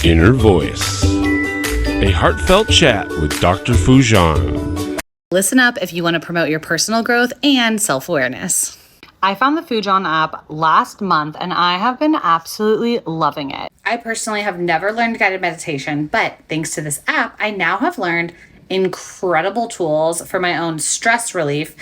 Inner Voice, a heartfelt chat with Dr. Foojan. Listen up if you want to promote your personal growth and self-awareness. I found the Foojan app last month and I have been absolutely loving it. I personally have never learned guided meditation, but thanks to this app, I now have learned incredible tools for my own stress relief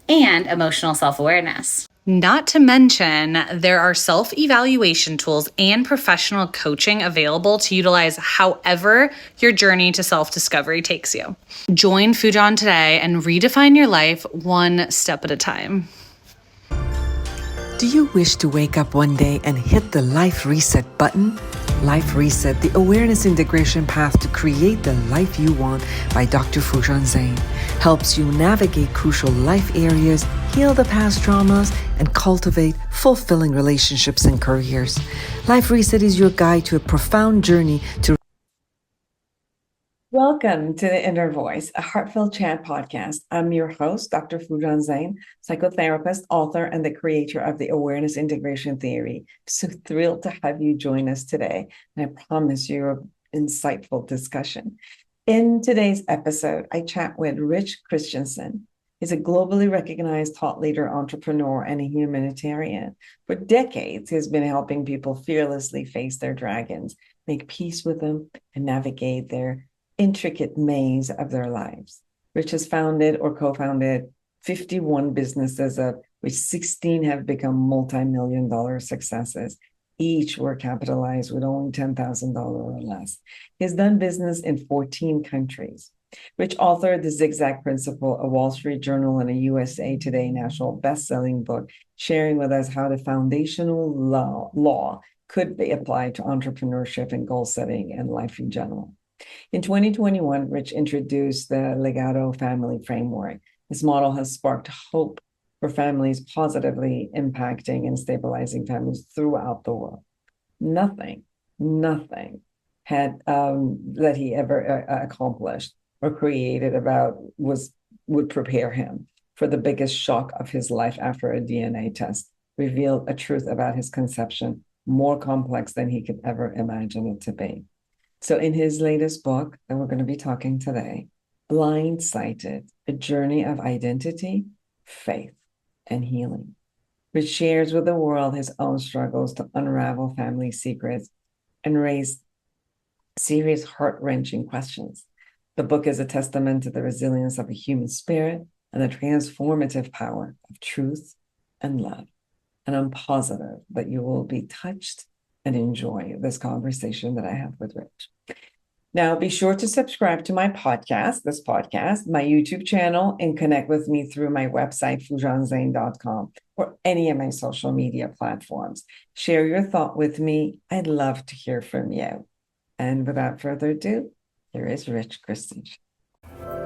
and emotional self-awareness. Not to mention, there are self-evaluation tools and professional coaching available to utilize however your journey to self-discovery takes you. Join Foojan today and redefine your life one step at a time. Do you wish to wake up one day and hit the Life Reset button? Life Reset, the awareness integration path to create the life you want by Dr. Foojan Zeine, helps you navigate crucial life areas, heal the past traumas, and cultivate fulfilling relationships and careers. Life Reset is your guide to a profound journey to. Welcome to the Inner Voice, a heartfelt chat podcast. I'm your host, Dr. Foojan Zeine, psychotherapist, author, and the creator of the Awareness Integration Theory. So thrilled to have you join us today, and I promise you an insightful discussion. In today's episode, I chat with Rich Christiansen. He's a globally recognized thought leader, entrepreneur, and a humanitarian. For decades, he's been helping people fearlessly face their dragons, make peace with them, and navigate their intricate maze of their lives. Rich has founded or co-founded 51 businesses, of which 16 have become multi-million-dollar successes. Each were capitalized with only $10,000 or less. He has done business in 14 countries. Rich authored The Zigzag Principle, a Wall Street Journal and a USA Today national best-selling book, sharing with us how the foundational law could be applied to entrepreneurship and goal setting and life in general. In 2021, Rich introduced the Legato Family Framework. This model has sparked hope for families, positively impacting and stabilizing families throughout the world. Nothing had that he ever accomplished or created would prepare him for the biggest shock of his life after a DNA test revealed a truth about his conception more complex than he could ever imagine it to be. So in his latest book that we're going to be talking today, Blindsighted, A Journey of Identity, Faith, and Healing, which shares with the world his own struggles to unravel family secrets and raise serious heart-wrenching questions. The book is a testament to the resilience of the human spirit and the transformative power of truth and love. And I'm positive that you will be touched and enjoy this conversation that I have with Rich. Now, be sure to subscribe to my podcast, my YouTube channel, and connect with me through my website, foojanzeine.com, or any of my social media platforms. Share your thought with me. I'd love to hear from you. And without further ado, here is Rich Christiansen.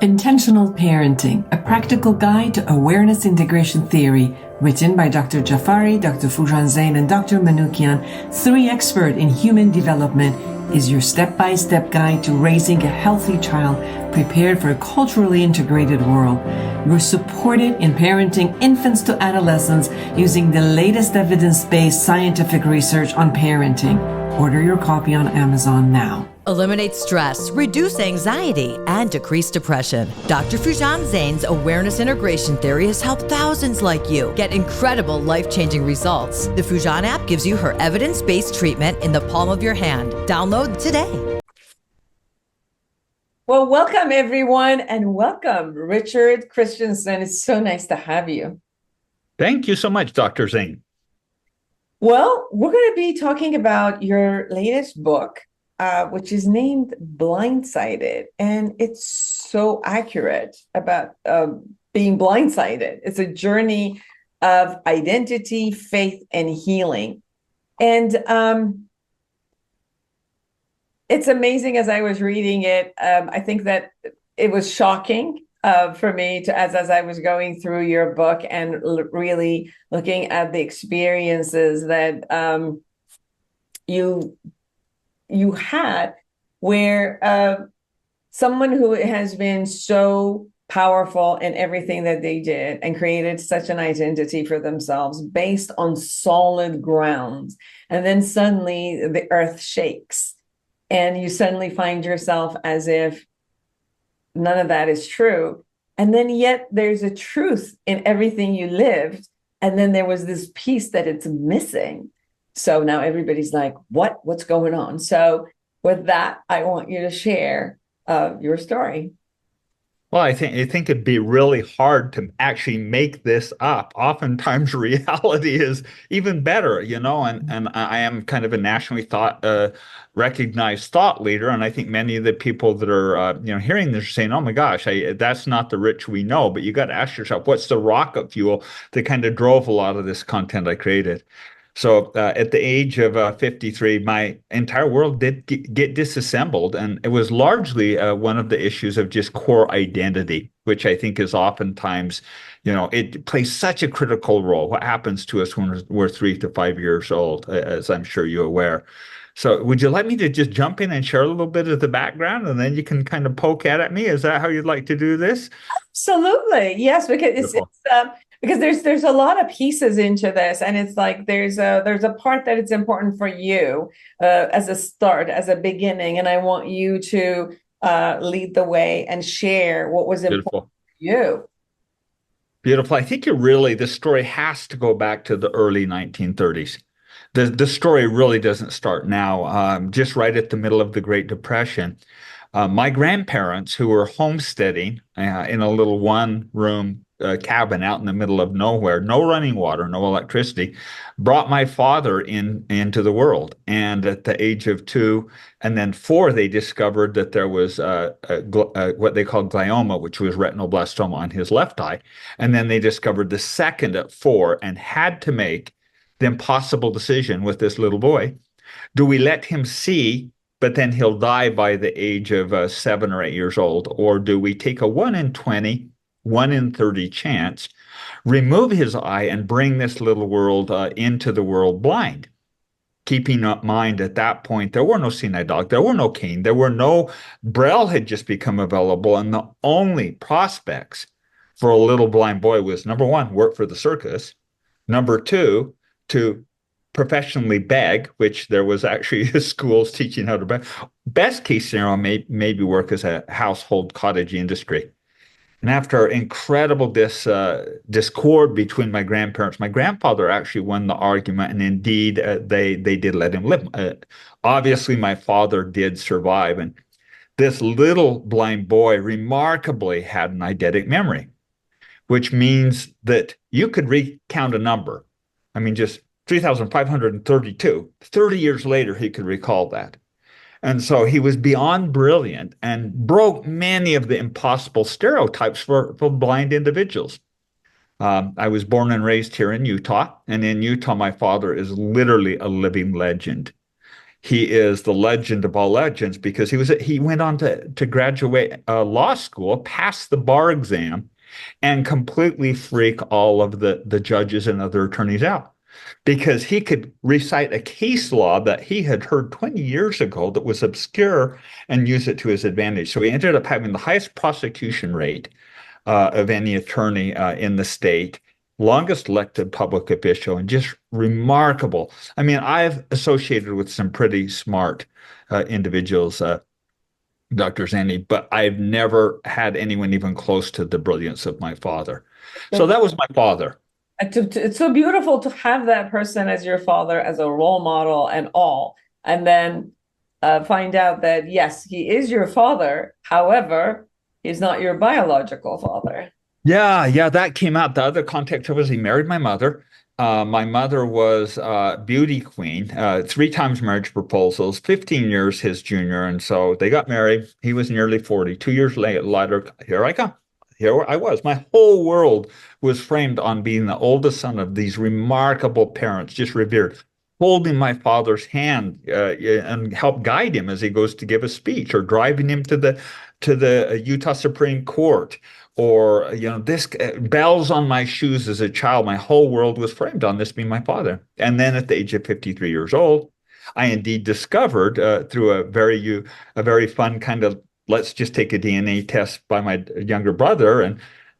Intentional Parenting, a practical guide to awareness integration theory, written by Dr. Jafari, Dr. Foojan Zeine, and Dr. Manoukian, three experts in human development, is your step-by-step guide to raising a healthy child prepared for a culturally integrated world. You're supported in parenting infants to adolescents using the latest evidence-based scientific research on parenting. Order your copy on Amazon now. Eliminate stress, reduce anxiety, and decrease depression. Dr. Foojan Zeine's Awareness Integration Theory has helped thousands like you get incredible life-changing results. The Foojan app gives you her evidence-based treatment in the palm of your hand. Download today. Well, welcome everyone, and welcome Richard Christiansen. It's so nice to have you. Thank you so much, Dr. Zeine. Well, we're going to be talking about your latest book, which is named Blindsighted. And it's so accurate about being blindsided. It's a journey of identity, faith, and healing. And it's amazing as I was reading it. I think that it was shocking for me as I was going through your book and really looking at the experiences that you had, where someone who has been so powerful in everything that they did and created such an identity for themselves based on solid grounds, and then suddenly the earth shakes and you suddenly find yourself as if none of that is true. And then yet there's a truth in everything you lived. And then there was this piece that it's missing. So now everybody's like, what's going on? So with that, I want you to share your story. Well, I think it'd be really hard to actually make this up. Oftentimes, reality is even better, and I am kind of a nationally recognized thought leader, and I think many of the people that are hearing this are saying, "Oh my gosh, that's not the Rich we know." But you got to ask yourself, what's the rocket fuel that kind of drove a lot of this content I created? So at the age of 53, my entire world did get disassembled. And it was largely one of the issues of just core identity, which I think is oftentimes, it plays such a critical role. What happens to us when we're 3 to 5 years old, as I'm sure you're aware. So would you like me to just jump in and share a little bit of the background, and then you can kind of poke at me? Is that how you'd like to do this? Absolutely. Yes, because because there's a lot of pieces into this, and it's like there's a part that it's important for you as a start, as a beginning, and I want you to lead the way and share what was important for you. Beautiful. I think the story has to go back to the early 1930s. The story really doesn't start now, just right at the middle of the Great Depression. My grandparents, who were homesteading in a little one-room cabin out in the middle of nowhere, no running water, no electricity, brought my father into the world. And at the age of 2 and then 4, they discovered that there was what they called glioma, which was retinoblastoma on his left eye. And then they discovered the second at 4 and had to make the impossible decision with this little boy. Do we let him see, but then he'll die by the age of 7 or 8 years old? Or do we take a 1 in 20, 1 in 30 chance, remove his eye and bring this little world into the world blind? Keeping in mind at that point, there were no seeing-eye dogs, there were no cane, Braille had just become available, and the only prospects for a little blind boy was, number 1, work for the circus, number 2, to professionally beg, which there was actually schools teaching how to beg. Best case scenario, maybe work as a household cottage industry. And after incredible discord between my grandparents, my grandfather actually won the argument, and indeed they did let him live. Obviously, my father did survive, and this little blind boy remarkably had an eidetic memory, which means that you could recount a number. I mean, just 3,532. 30 years later, he could recall that. And so he was beyond brilliant and broke many of the impossible stereotypes for blind individuals. I was born and raised here in Utah. And in Utah, my father is literally a living legend. He is the legend of all legends because he went on to graduate law school, pass the bar exam, and completely freak all of the judges and other attorneys out, because he could recite a case law that he had heard 20 years ago that was obscure and use it to his advantage. So he ended up having the highest prosecution rate of any attorney in the state, longest elected public official, and just remarkable. I mean, I've associated with some pretty smart individuals, Dr. Zeine, but I've never had anyone even close to the brilliance of my father. So that was my father. It's so beautiful to have that person as your father, as a role model and all, and then find out that, yes, he is your father. However, he's not your biological father. Yeah, that came out. The other context was he married my mother. My mother was a beauty queen, 3 times marriage proposals, 15 years his junior. And so they got married. He was nearly 40. 2 years later, here I come. Here I was. My whole world was framed on being the oldest son of these remarkable parents, just revered, holding my father's hand and help guide him as he goes to give a speech, or driving him to the Utah Supreme Court, or this bells on my shoes as a child. My whole world was framed on this being my father. And then at the age of 53 years old, I indeed discovered through a very fun kind of, let's just take a DNA test by my younger brother,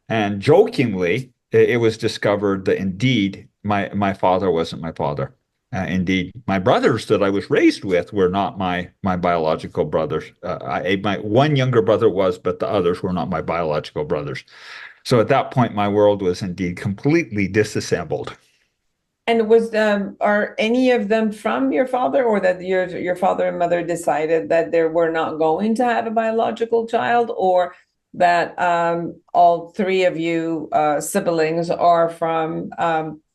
and jokingly, it was discovered that indeed my father wasn't my father. Indeed, my brothers that I was raised with were not my biological brothers. My one younger brother was, but the others were not my biological brothers. So at that point, my world was indeed completely disassembled. And are any of them from your father, or that your father and mother decided that they were not going to have a biological child, or that all three of you siblings are from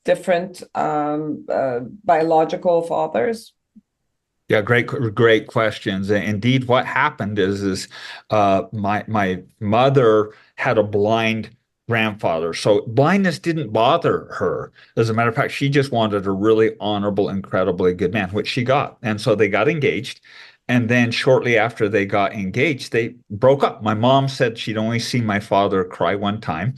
different biological fathers? Yeah, great questions. Indeed, what happened is my mother had a blind grandfather, so blindness didn't bother her. As a matter of fact, she just wanted a really honorable, incredibly good man, which she got. And so they got engaged. And then shortly after they got engaged, they broke up. My mom said she'd only seen my father cry one time.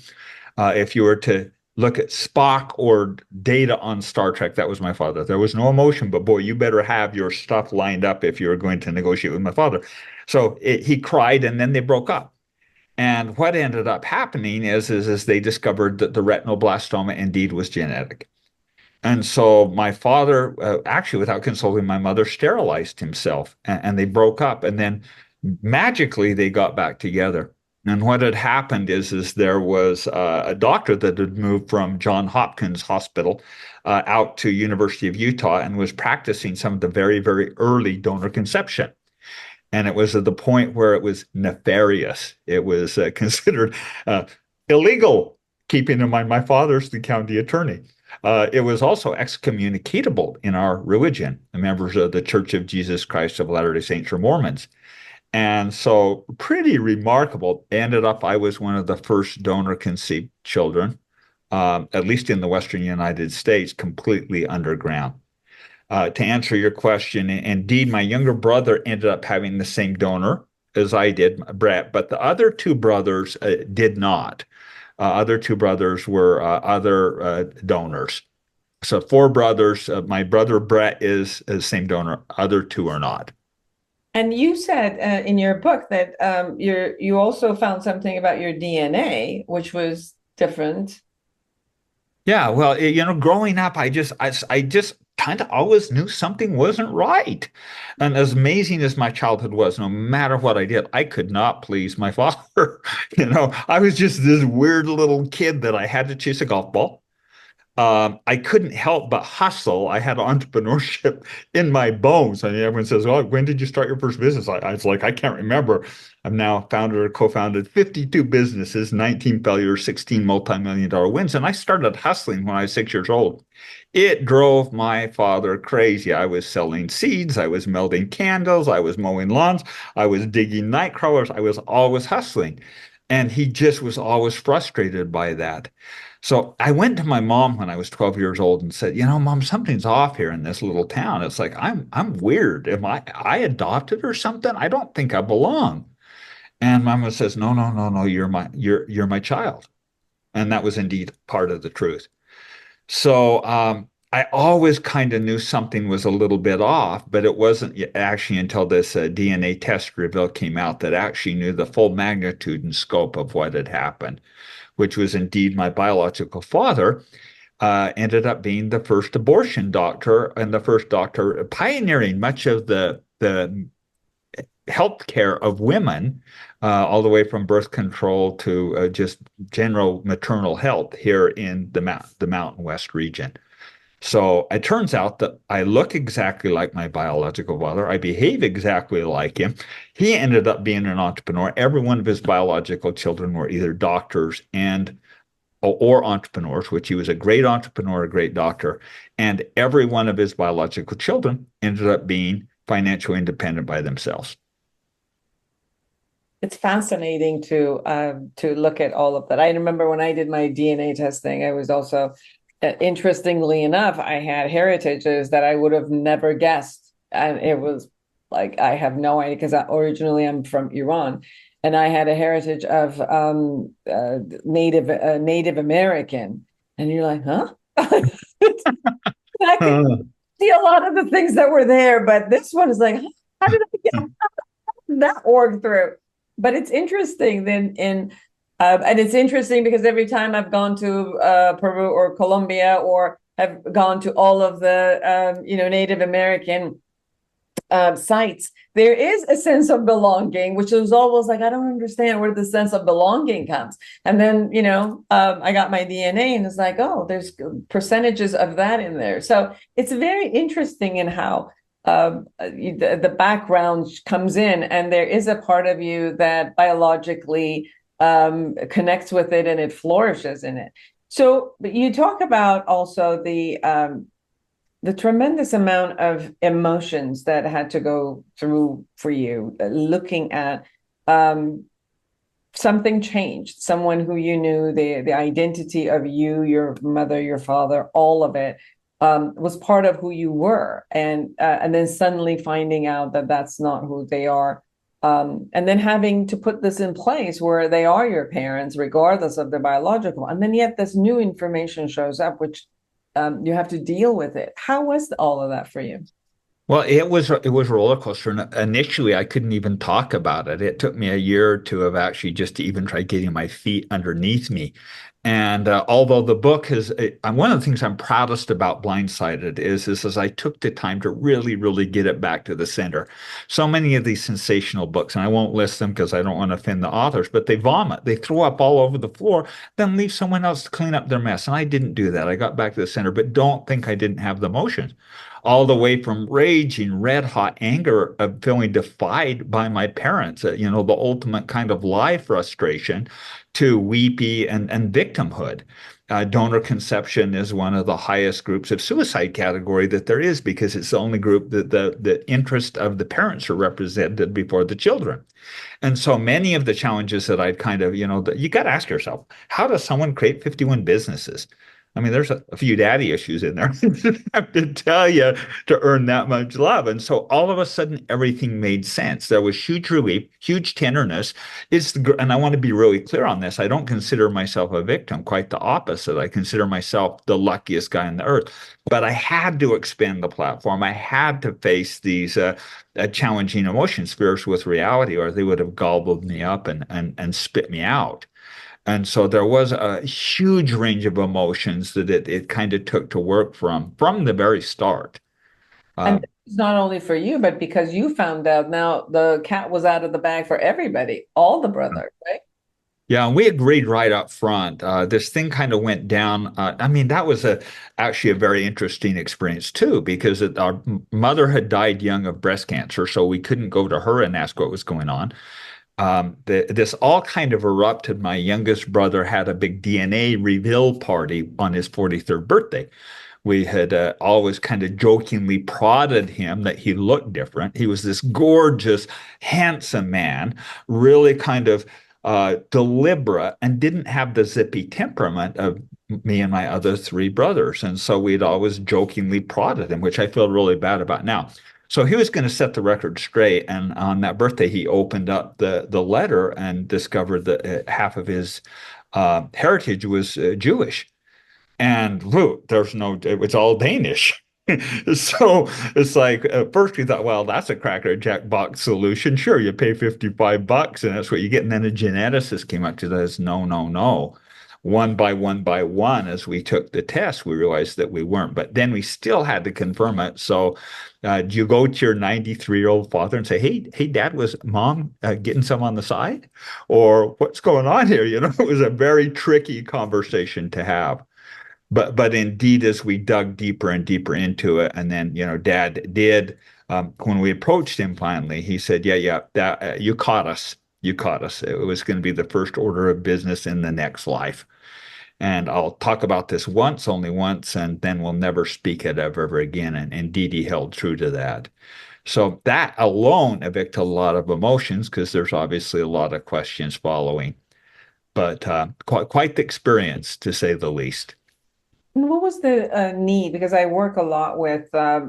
If you were to look at Spock or Data on Star Trek, that was my father. There was no emotion, but boy, you better have your stuff lined up if you were going to negotiate with my father. So he cried, and then they broke up. And what ended up happening is they discovered that the retinoblastoma indeed was genetic. And so my father, actually, without consulting my mother, sterilized himself, and they broke up. And then magically they got back together. And what had happened is there was a doctor that had moved from Johns Hopkins Hospital out to University of Utah and was practicing some of the very, very early donor conception. And it was at the point where it was nefarious. It was considered illegal, keeping in mind my father's the county attorney. It was also excommunicatable in our religion, the members of the Church of Jesus Christ of Latter-day Saints or Mormons. And so pretty remarkable. Ended up, I was one of the first donor conceived children, at least in the Western United States, completely underground. To answer your question, indeed, my younger brother ended up having the same donor as I did, Brett, but the other two brothers did not. Other two brothers were other donors. So four brothers. My brother Brett is the same donor. Other two are not. And you said in your book that you also found something about your DNA, which was different. Yeah, well, growing up, I just kind of always knew something wasn't right. And as amazing as my childhood was, no matter what I did, I could not please my father. I was just this weird little kid that I had to chase a golf ball. I couldn't help but hustle. I had entrepreneurship in my bones. I mean, everyone says, "Oh, when did you start your first business?" I was like, I can't remember. I've now founded or co-founded 52 businesses, 19 failures, 16 multi-million-dollar wins. And I started hustling when I was 6 years old. It drove my father crazy. I was selling seeds. I was melting candles. I was mowing lawns. I was digging night crawlers. I was always hustling. And he just was always frustrated by that. So I went to my mom when I was 12 years old and said, Mom, something's off here in this little town. It's like, I'm weird. Am I adopted or something? I don't think I belong. And Mama says, no, you're my child. And that was indeed part of the truth. So I always kind of knew something was a little bit off, but it wasn't actually until this DNA test reveal came out that I actually knew the full magnitude and scope of what had happened, which was indeed my biological father ended up being the first abortion doctor and the first doctor pioneering much of the health care of women, all the way from birth control to just general maternal health here in the Mountain West region. So it turns out that I look exactly like my biological father. I behave exactly like him. He ended up being an entrepreneur. Every one of his biological children were either doctors or entrepreneurs, which he was a great entrepreneur, a great doctor. And every one of his biological children ended up being financially independent by themselves. It's fascinating to look at all of that. I remember when I did my DNA testing, I was also, interestingly enough, I had heritages that I would have never guessed. And it was like, I have no idea, because originally I'm from Iran. And I had a heritage of Native American. And you're like, huh? I could see a lot of the things that were there, but this one is like, how did I get that org through? But it's interesting then and it's interesting because every time I've gone to Peru or Colombia or have gone to all of the, Native American sites, there is a sense of belonging, which is always like, I don't understand where the sense of belonging comes. And then, I got my DNA and it's like, oh, there's percentages of that in there. So it's very interesting in how the background comes in, and there is a part of you that biologically connects with it and it flourishes in it. So you talk about also the tremendous amount of emotions that had to go through for you, looking at something changed, someone who you knew, the identity of you, your mother, your father, all of it was part of who you were. And then suddenly finding out that that's not who they are. And then having to put this in place where they are your parents, regardless of the biological. And then yet this new information shows up, which you have to deal with it. How was all of that for you? Well, it was a roller coaster. And initially, I couldn't even talk about it. It took me a year or two of actually just to even try getting my feet underneath me. And although the book has, one of the things I'm proudest about Blindsighted is I took the time to really, really get it back to the center. So many of these sensational books, and I won't list them because I don't want to offend the authors, but they vomit, they throw up all over the floor, then leave someone else to clean up their mess. And I didn't do that. I got back to the center, but don't think I didn't have the emotions. All the way from raging, red hot anger of feeling defied by my parents, the ultimate kind of lie frustration, to weepy and victimhood. Donor conception is one of the highest groups of suicide category that there is, because it's the only group that the interest of the parents are represented before the children. And so many of the challenges that I'd kind of, you got to ask yourself, how does someone create 51 businesses? I mean, there's a few daddy issues in there, I have to tell you, to earn that much love. And so all of a sudden, everything made sense. There was huge relief, huge tenderness. And I want to be really clear on this. I don't consider myself a victim, quite the opposite. I consider myself the luckiest guy on the earth. But I had to expand the platform. I had to face these challenging emotion spheres with reality, or they would have gobbled me up and spit me out. And so there was a huge range of emotions that it kind of took to work from the very start. And it's not only for you, but because you found out now the cat was out of the bag for everybody, all the brothers, right? Yeah, and we agreed right up front. This thing kind of went down. That was actually a very interesting experience too, because our mother had died young of breast cancer, so we couldn't go to her and ask what was going on. This all kind of erupted. My youngest brother had a big DNA reveal party on his 43rd birthday. We had always kind of jokingly prodded him that he looked different. He was this gorgeous, handsome man, really kind of deliberate, and didn't have the zippy temperament of me and my other three brothers. And so we'd always jokingly prodded him, which I feel really bad about now. So he was going to set the record straight, and on that birthday, he opened up the letter and discovered that half of his heritage was Jewish, and it's all Danish. So it's like, at first we thought, well, that's a cracker jack box solution. Sure, you pay $55 and that's what you get. And then a geneticist came up to us, no. One by one, as we took the test, we realized that we weren't. But then we still had to confirm it. So do you go to your 93-year-old father and say, hey, Dad, was Mom getting some on the side? Or what's going on here? It was a very tricky conversation to have. But indeed, as we dug deeper and deeper into it, and then, Dad did, when we approached him finally, he said, yeah, that, you caught us. You caught us. It was going to be the first order of business in the next life. And I'll talk about this only once, and then we'll never speak it ever again. And indeed, he held true to that. So that alone evicted a lot of emotions, because there's obviously a lot of questions following. But quite the experience, to say the least. What was the need? Because I work a lot with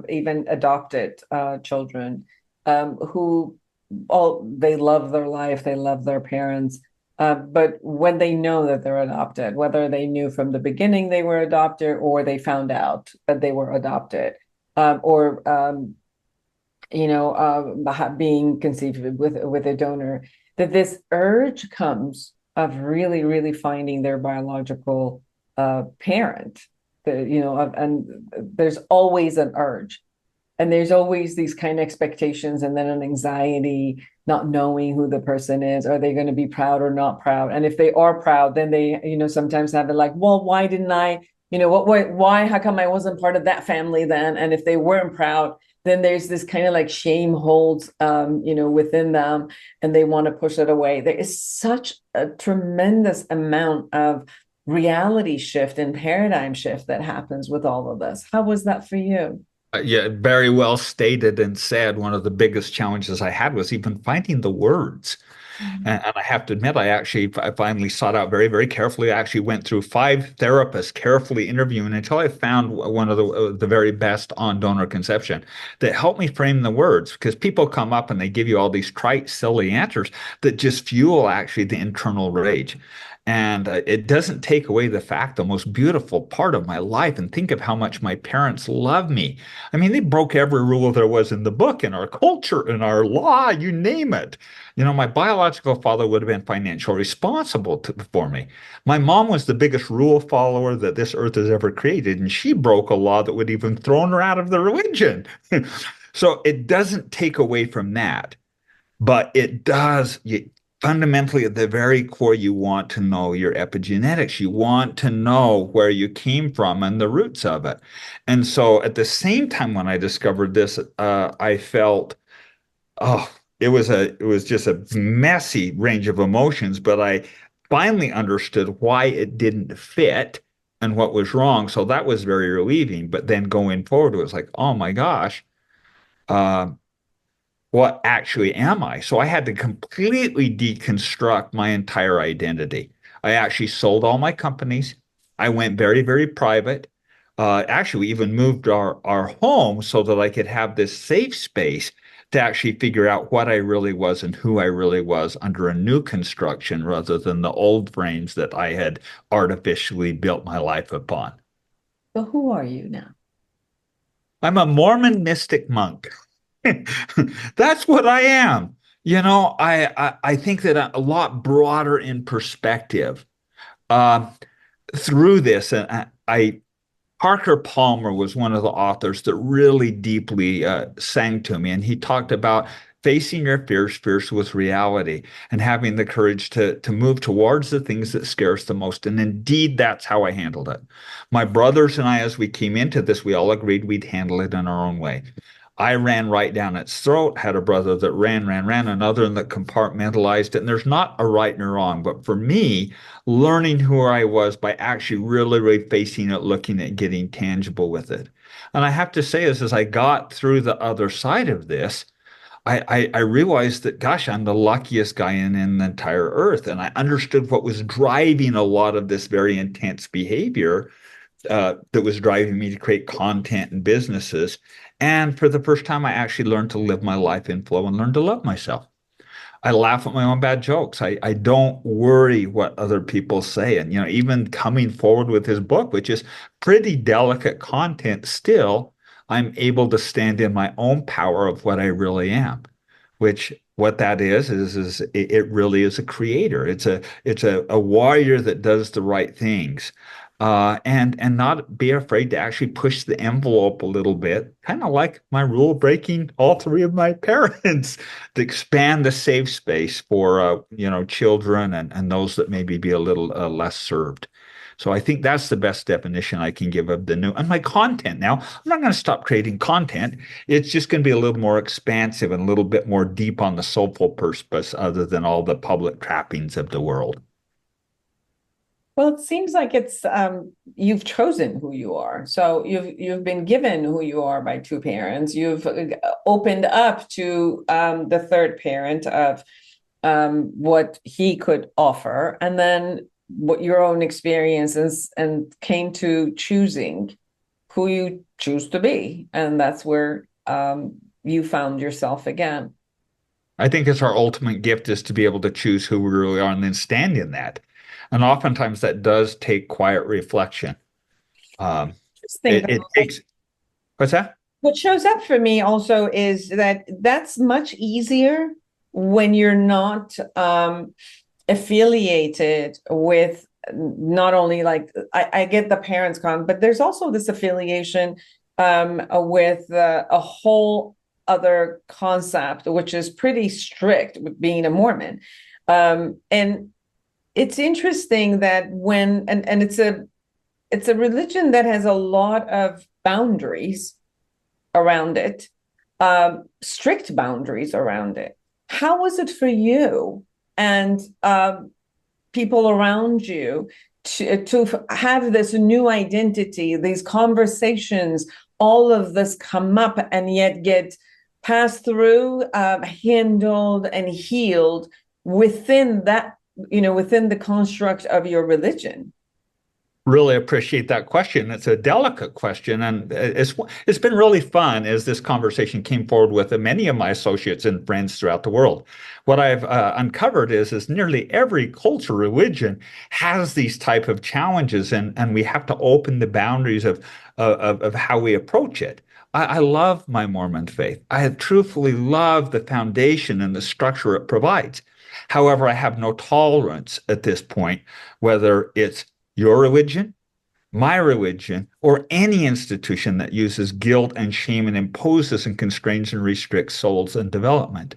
even adopted children who they love their life, they love their parents. But when they know that they're adopted, whether they knew from the beginning they were adopted, or they found out that they were adopted, or being conceived with a donor, that this urge comes of really, really finding their biological parent, and there's always an urge. And there's always these kind of expectations and then an anxiety, not knowing who the person is. Are they going to be proud or not proud? And if they are proud, then they, sometimes have it like, well, why didn't I, why, how come I wasn't part of that family then? And if they weren't proud, then there's this kind of like shame holds, within them, and they want to push it away. There is such a tremendous amount of reality shift and paradigm shift that happens with all of this. How was that for you? Yeah, very well stated and said. One of the biggest challenges I had was even finding the words. And I have to admit, I finally sought out very, very carefully. I actually went through 5 therapists, carefully interviewing until I found one of the very best on donor conception that helped me frame the words. Because people come up and they give you all these trite, silly answers that just fuel actually the internal rage. And it doesn't take away the fact, the most beautiful part of my life. And think of how much my parents love me. I mean, they broke every rule there was in the book, in our culture, in our law, you name it. My biological father would have been financially responsible for me. My mom was the biggest rule follower that this earth has ever created. And she broke a law that would even thrown her out of the religion. So it doesn't take away from that. But it does. Fundamentally, at the very core, you want to know your epigenetics. You want to know where you came from and the roots of it. And so at the same time, when I discovered this, I felt, it was just a messy range of emotions, but I finally understood why it didn't fit and what was wrong. So that was very relieving. But then going forward, it was like, oh my gosh, what actually am I? So I had to completely deconstruct my entire identity. I actually sold all my companies. I went very, very private. Actually, we even moved our home so that I could have this safe space to actually figure out what I really was and who I really was under a new construction rather than the old frames that I had artificially built my life upon. So who are you now? I'm a Mormon mystic monk. That's what I am. I think that a lot broader in perspective through this. And Parker Palmer was one of the authors that really deeply sang to me. And he talked about facing your fears fierce with reality and having the courage to move towards the things that scare us the most. And indeed, that's how I handled it. My brothers and I, as we came into this, we all agreed we'd handle it in our own way. I ran right down its throat, had a brother that ran, another that compartmentalized it. And there's not a right and a wrong. But for me, learning who I was by actually really facing it, looking at getting tangible with it. And I have to say, as I got through the other side of this, I realized that, gosh, I'm the luckiest guy in the entire earth. And I understood what was driving a lot of this very intense behavior that was driving me to create content and businesses. And for the first time, I actually learned to live my life in flow and learn to love myself. I laugh at my own bad jokes. I don't worry what other people say. And, even coming forward with his book, which is pretty delicate content still, I'm able to stand in my own power of what I really am, which what that is it really is a creator. It's a warrior that does the right things. And not be afraid to actually push the envelope a little bit, kind of like my rule breaking all 3 of my parents, to expand the safe space for children and those that maybe be a little less served. So I think that's the best definition I can give of the new and my content. Now, I'm not going to stop creating content. It's just going to be a little more expansive and a little bit more deep on the soulful purpose, other than all the public trappings of the world. Well, it seems like it's you've chosen who you are. So you've been given who you are by 2 parents. You've opened up to the 3rd parent of what he could offer, and then what your own experiences, and came to choosing who you choose to be. And that's where you found yourself again. I think it's our ultimate gift is to be able to choose who we really are and then stand in that. And oftentimes that does take quiet reflection. It takes, what's that? What shows up for me also is that's much easier when you're not affiliated with not only like I get the parents con, but there's also this affiliation with a whole other concept, which is pretty strict with being a Mormon. And it's interesting that and it's a religion that has a lot of boundaries around it, strict boundaries around it. How was it for you and people around you to have this new identity, these conversations, all of this come up and yet get passed through, handled and healed within that, within the construct of your religion? Really appreciate that question. It's a delicate question, and it's been really fun as this conversation came forward with many of my associates and friends throughout the world. What I've uncovered is nearly every culture, religion has these type of challenges, and we have to open the boundaries of how we approach it. I love my Mormon faith. I truthfully love the foundation and the structure it provides. However, I have no tolerance at this point, whether it's your religion, my religion, or any institution that uses guilt and shame and imposes and constrains and restricts souls and development.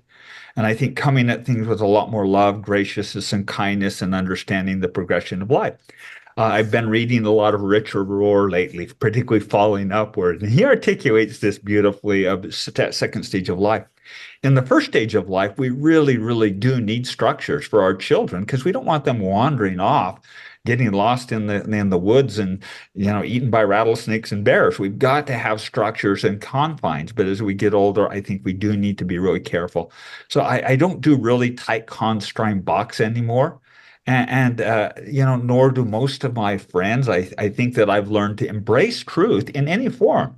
And I think coming at things with a lot more love, graciousness, and kindness, and understanding the progression of life. I've been reading a lot of Richard Rohr lately, particularly Falling Upward, and he articulates this beautifully of that second stage of life. In the first stage of life, we really, really do need structures for our children because we don't want them wandering off, getting lost in the woods and eaten by rattlesnakes and bears. We've got to have structures and confines. But as we get older, I think we do need to be really careful. So I don't do really tight constrained box anymore. And nor do most of my friends. I think that I've learned to embrace truth in any form.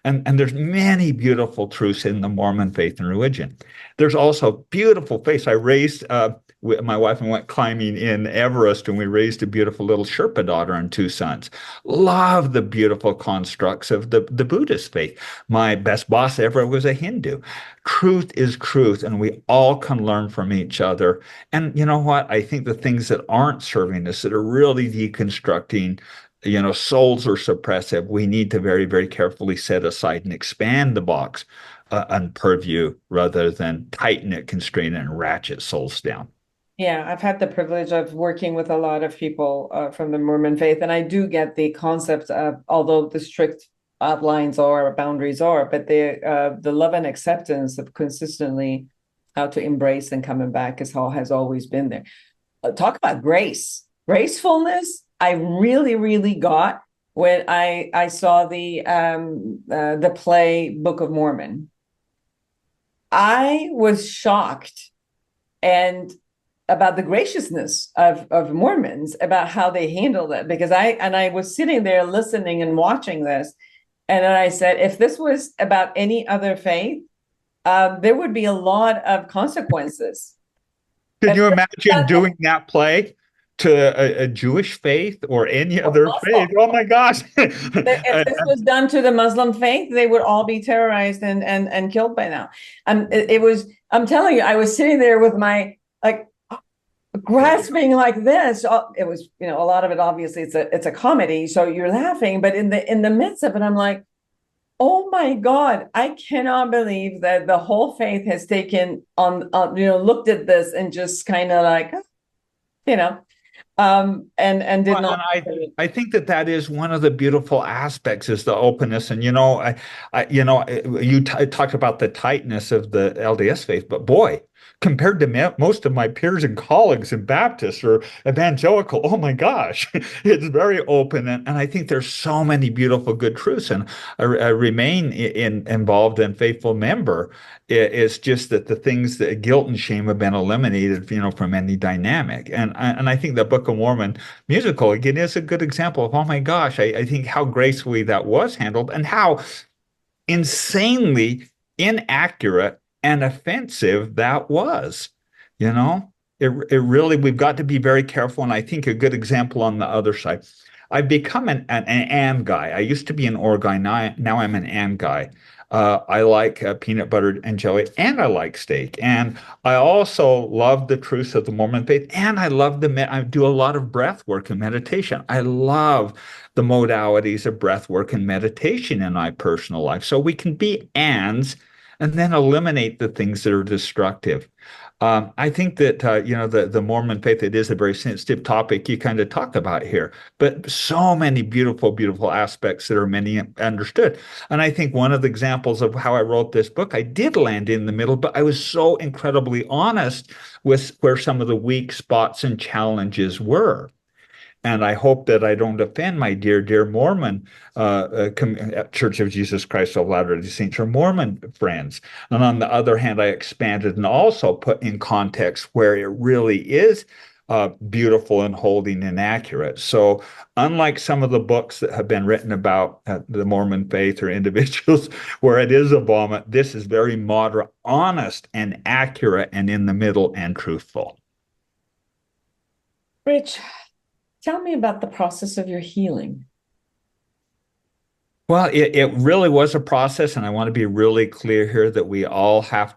And there's many beautiful truths in the Mormon faith and religion. There's also beautiful faiths. I raised my wife and went climbing in Everest, and we raised a beautiful little Sherpa daughter and two sons. Love the beautiful constructs of the Buddhist faith. My best boss ever was a Hindu. Truth is truth, and we all can learn from each other. And you know what? I think the things that aren't serving us, that are really deconstructing, souls are suppressive, we need to very, very carefully set aside and expand the box and purview rather than tighten it, constrain it, and ratchet souls down. Yeah, I've had the privilege of working with a lot of people from the Mormon faith, and I do get the concept of, although the strict outlines or boundaries are, but the love and acceptance of consistently how to embrace and coming back has always been there. Talk about gracefulness. I really, really got when I saw the play Book of Mormon. I was shocked and about the graciousness of Mormons, about how they handled it, because I was sitting there listening and watching this, and then I said, if this was about any other faith, there would be a lot of consequences. Can you imagine doing that play to a Jewish faith or any other faith? Oh my gosh. If this was done to the Muslim faith, they would all be terrorized and killed by now. I'm telling you, I was sitting there with my grasping like this. It was, a lot of it, obviously it's a comedy, so you're laughing, but in the midst of it, I'm like, oh my God, I cannot believe that the whole faith has taken on looked at this and just kind of like, and did not. And I think that is one of the beautiful aspects, is the openness. And you talked about the tightness of the LDS faith, but boy, compared to most of my peers and colleagues in Baptist or evangelical, oh my gosh, it's very open. And I think there's so many beautiful, good truths. And I remain involved and faithful member. It's just that the things that guilt and shame have been eliminated, from any dynamic. And I think the Book of Mormon musical, again, is a good example of, oh my gosh, I think how gracefully that was handled and how insanely inaccurate and offensive that was. It really, we've got to be very careful. And I think a good example on the other side, I've become an and guy. I used to be an or guy. Now I'm an and guy. I like peanut butter and jelly, and I like steak. And I also love the truths of the Mormon faith, and I do a lot of breath work and meditation. I love the modalities of breath work and meditation in my personal life. So we can be ands and then eliminate the things that are destructive. I think that the Mormon faith, it is a very sensitive topic you kind of talk about here, but so many beautiful, beautiful aspects that are many understood. And I think one of the examples of how I wrote this book, I did land in the middle, but I was so incredibly honest with where some of the weak spots and challenges were. And I hope that I don't offend my dear, dear Mormon Church of Jesus Christ of Latter-day Saints or Mormon friends. And on the other hand, I expanded and also put in context where it really is beautiful and holding and accurate. So unlike some of the books that have been written about the Mormon faith or individuals where it is a vomit, this is very moderate, honest, and accurate, and in the middle and truthful. Rich, tell me about the process of your healing. Well, it really was a process, and I want to be really clear here that we all have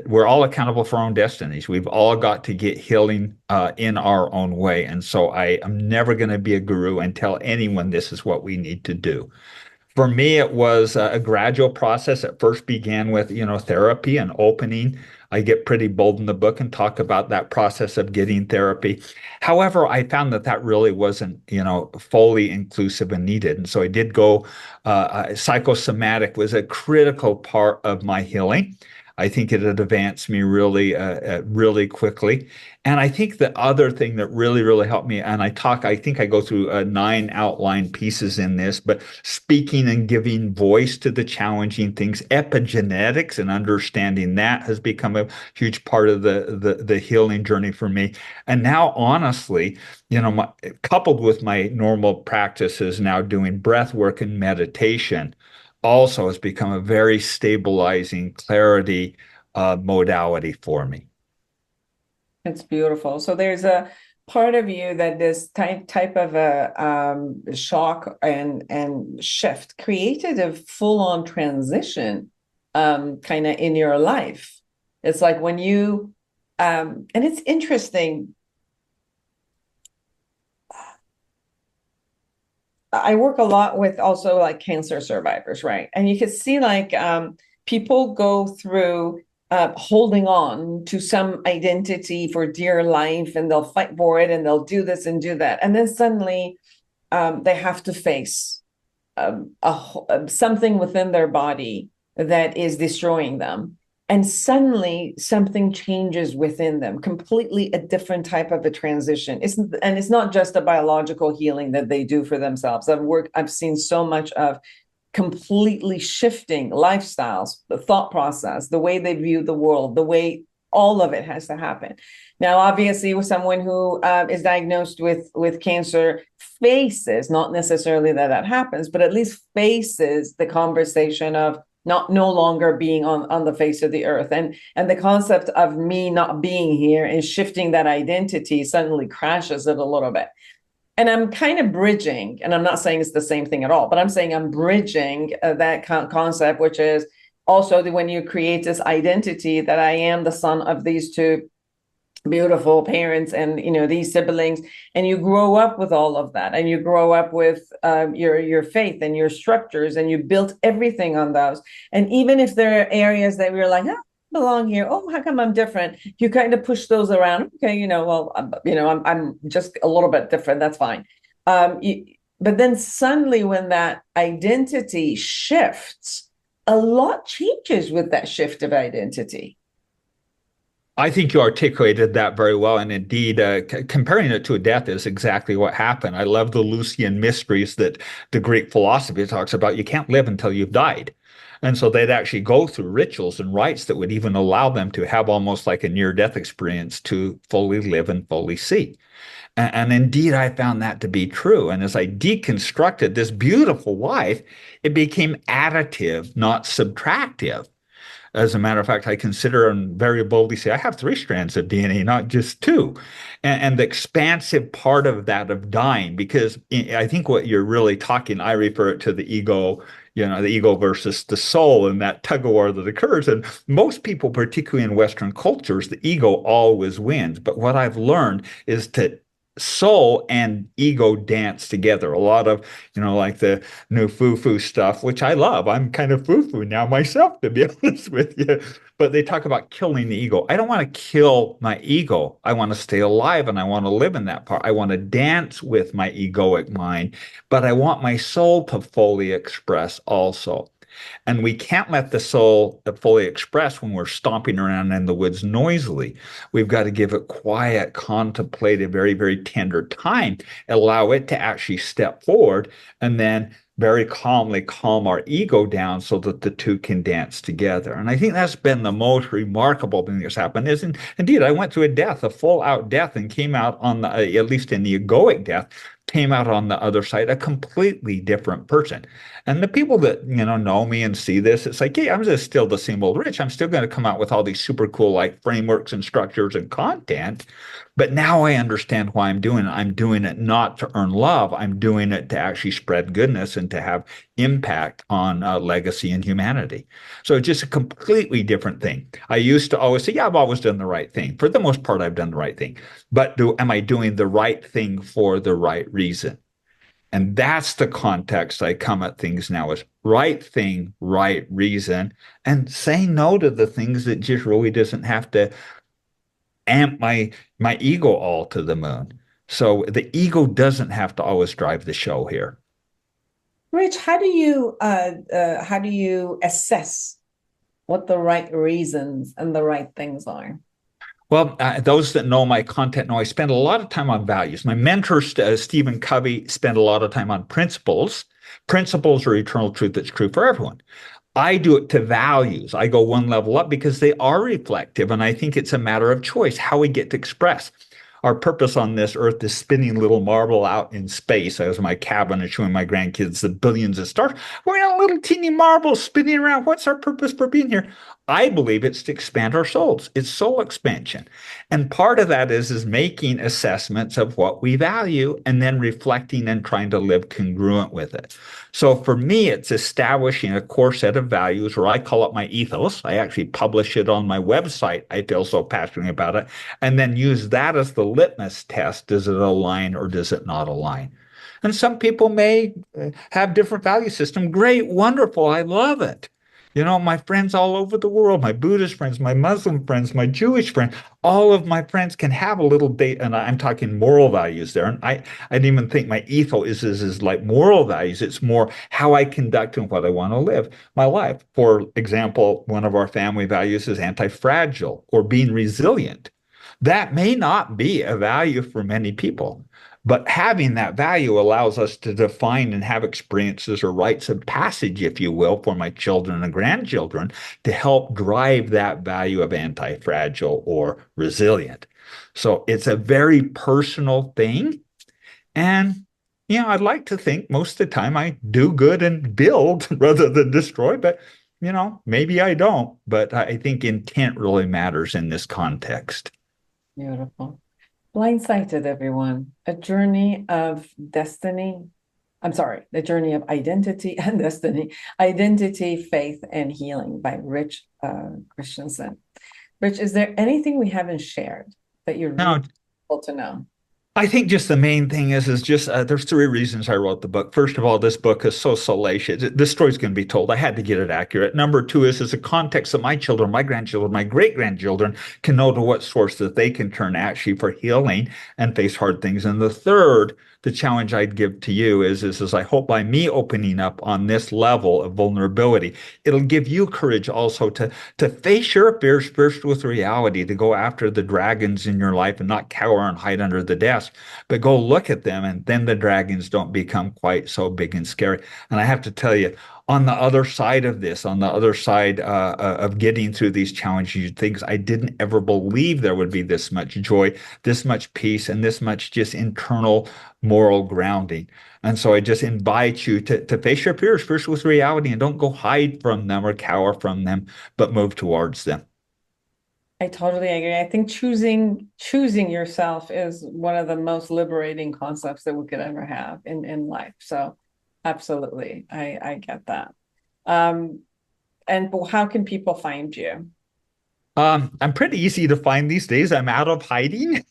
we're all accountable for our own destinies. We've all got to get healing in our own way. And so I am never going to be a guru and tell anyone this is what we need to do. For me, it was a gradual process. It first began with, therapy and opening. I get pretty bold in the book and talk about that process of getting therapy. However, I found that really wasn't, fully inclusive and needed. And so I did go, psychosomatic was a critical part of my healing. I think it had advanced me really, really quickly. And I think the other thing that really, really helped me, and I think I go through 9 outline pieces in this, but speaking and giving voice to the challenging things, epigenetics and understanding that has become a huge part of the healing journey for me. And now, honestly, coupled with my normal practices now doing breath work and meditation, also has become a very stabilizing clarity modality for me. It's beautiful. So there's a part of you that this type of a shock and shift created a full-on transition kind of in your life. It's like when you, and it's interesting. I work a lot with also like cancer survivors, right? And you can see like people go through holding on to some identity for dear life, and they'll fight for it, and they'll do this and do that. And then suddenly they have to face something within their body that is destroying them. And suddenly something changes within them, completely a different type of a transition. And it's not just a biological healing that they do for themselves. I've seen so much of completely shifting lifestyles, the thought process, the way they view the world, the way all of it has to happen. Now, obviously, with someone who is diagnosed with cancer faces, not necessarily that happens, but at least faces the conversation of no longer being on the face of the earth. And the concept of me not being here and shifting that identity suddenly crashes it a little bit. And I'm kind of bridging, and I'm not saying it's the same thing at all, but I'm saying I'm bridging that concept, which is also when you create this identity that I am the son of these two beautiful parents and these siblings, and you grow up with all of that, and you grow up with your faith and your structures, and you built everything on those. And even if there are areas that we're like, I belong here, oh, how come I'm different, you kind of push those around. Okay, I'm just a little bit different, that's fine. But then suddenly when that identity shifts, a lot changes with that shift of identity. I think you articulated that very well. And indeed, comparing it to a death is exactly what happened. I love the Lucian mysteries that the Greek philosophy talks about. You can't live until you've died. And so they'd actually go through rituals and rites that would even allow them to have almost like a near-death experience to fully live and fully see. And indeed, I found that to be true. And as I deconstructed this beautiful life, it became additive, not subtractive. As a matter of fact, I consider and very boldly say I have 3 strands of DNA, not just 2. And the expansive part of that of dying, because I think what you're really talking, I refer it to the ego, the ego versus the soul and that tug of war that occurs. And most people, particularly in Western cultures, the ego always wins. But what I've learned is to soul and ego dance together. A lot of, like the new foo-foo stuff, which I love. I'm kind of foo-foo now myself, to be honest with you. But they talk about killing the ego. I don't want to kill my ego. I want to stay alive and I want to live in that part. I want to dance with my egoic mind, but I want my soul to fully express also. And we can't let the soul fully express when we're stomping around in the woods noisily. We've got to give it quiet, contemplative, very, very tender time, allow it to actually step forward, and then very calmly calm our ego down so that the two can dance together. And I think that's been the most remarkable thing that's happened is, indeed, I went through a death, a full-out death, and came out on the, at least in the egoic death, came out on the other side a completely different person. And the people that know me and see this, it's like, hey, I'm just still the same old Rich. I'm still going to come out with all these super cool like frameworks and structures and content. But now I understand why I'm doing it. I'm doing it not to earn love. I'm doing it to actually spread goodness and to have impact on legacy and humanity. So it's just a completely different thing. I used to always say, yeah, I've always done the right thing. For the most part, I've done the right thing. But am I doing the right thing for the right reason? And that's the context I come at things now is right thing, right reason, and say no to the things that just really doesn't have to amp my ego all to the moon. So the ego doesn't have to always drive the show here. Rich, how do you assess what the right reasons and the right things are? Well, those that know my content know I spend a lot of time on values. My mentor, Stephen Covey, spent a lot of time on principles. Principles are eternal truth that's true for everyone. I do it to values. I go one level up because they are reflective, and I think it's a matter of choice, how we get to express. Our purpose on this earth is spinning little marble out in space. I was in my cabin and showing my grandkids the billions of stars. We're in a little teeny marble spinning around. What's our purpose for being here? I believe it's to expand our souls. It's soul expansion. And part of that is making assessments of what we value and then reflecting and trying to live congruent with it. So for me, it's establishing a core set of values, or I call it my ethos. I actually publish it on my website. I feel so passionately about it. And then use that as the litmus test. Does it align or does it not align? And some people may have different value system. Great, wonderful. I love it. My friends all over the world, my Buddhist friends, my Muslim friends, my Jewish friends, all of my friends can have a little date, and I'm talking moral values there. And I didn't even think my ethos is like moral values. It's more how I conduct and what I want to live my life. For example, one of our family values is anti-fragile or being resilient. That may not be a value for many people. But having that value allows us to define and have experiences or rites of passage, if you will, for my children and grandchildren to help drive that value of anti-fragile or resilient. So it's a very personal thing. And, I'd like to think most of the time I do good and build rather than destroy, but, maybe I don't. But I think intent really matters in this context. Beautiful. Blindsighted, everyone. A journey of destiny. The journey of identity and destiny. Identity, faith, and healing by Rich Christiansen. Rich, is there anything we haven't shared that you're really able to know? I think just the main thing is just there's 3 reasons I wrote the book. First of all, this book is so salacious. This story's going to be told. I had to get it accurate. Number 2 is a context that my children, my grandchildren, my great-grandchildren can know to what source that they can turn actually for healing and face hard things. And the third, the challenge I'd give to you is I hope by me opening up on this level of vulnerability, it'll give you courage also to face your fears first with reality, to go after the dragons in your life and not cower and hide under the desk, past, but go look at them, and then the dragons don't become quite so big and scary. And I have to tell you, on the other side of this, on the other side of getting through these challenging things, I didn't ever believe there would be this much joy, this much peace, and this much just internal moral grounding. And so I just invite you to face your fears first with reality, and don't go hide from them or cower from them, but move towards them. I totally agree. I think choosing yourself is one of the most liberating concepts that we could ever have in life. So absolutely, I get that. And how can people find you? I'm pretty easy to find these days. I'm out of hiding.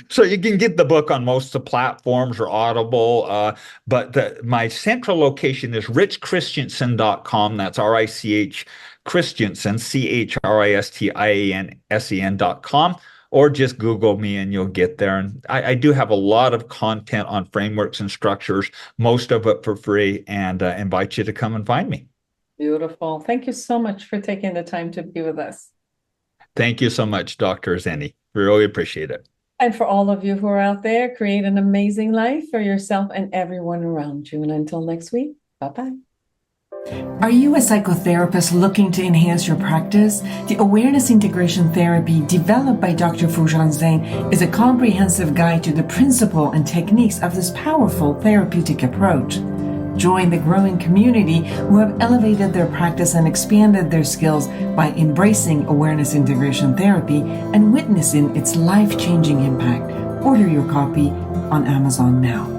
So you can get the book on most of the platforms or Audible. But my central location is richchristiansen.com. That's R-I-C-H Christiansen, CHRISTIANSEN.com. Or just Google me and you'll get there. And I do have a lot of content on frameworks and structures, most of it for free, and invite you to come and find me. Beautiful. Thank you so much for taking the time to be with us. Thank you so much, Dr. Zeine. We really appreciate it. And for all of you who are out there, create an amazing life for yourself and everyone around you. And until next week, bye-bye. Are you a psychotherapist looking to enhance your practice? The Awareness Integration Therapy developed by Dr. Foojan Zeine is a comprehensive guide to the principle and techniques of this powerful therapeutic approach. Join the growing community who have elevated their practice and expanded their skills by embracing awareness integration therapy and witnessing its life-changing impact. Order your copy on Amazon now.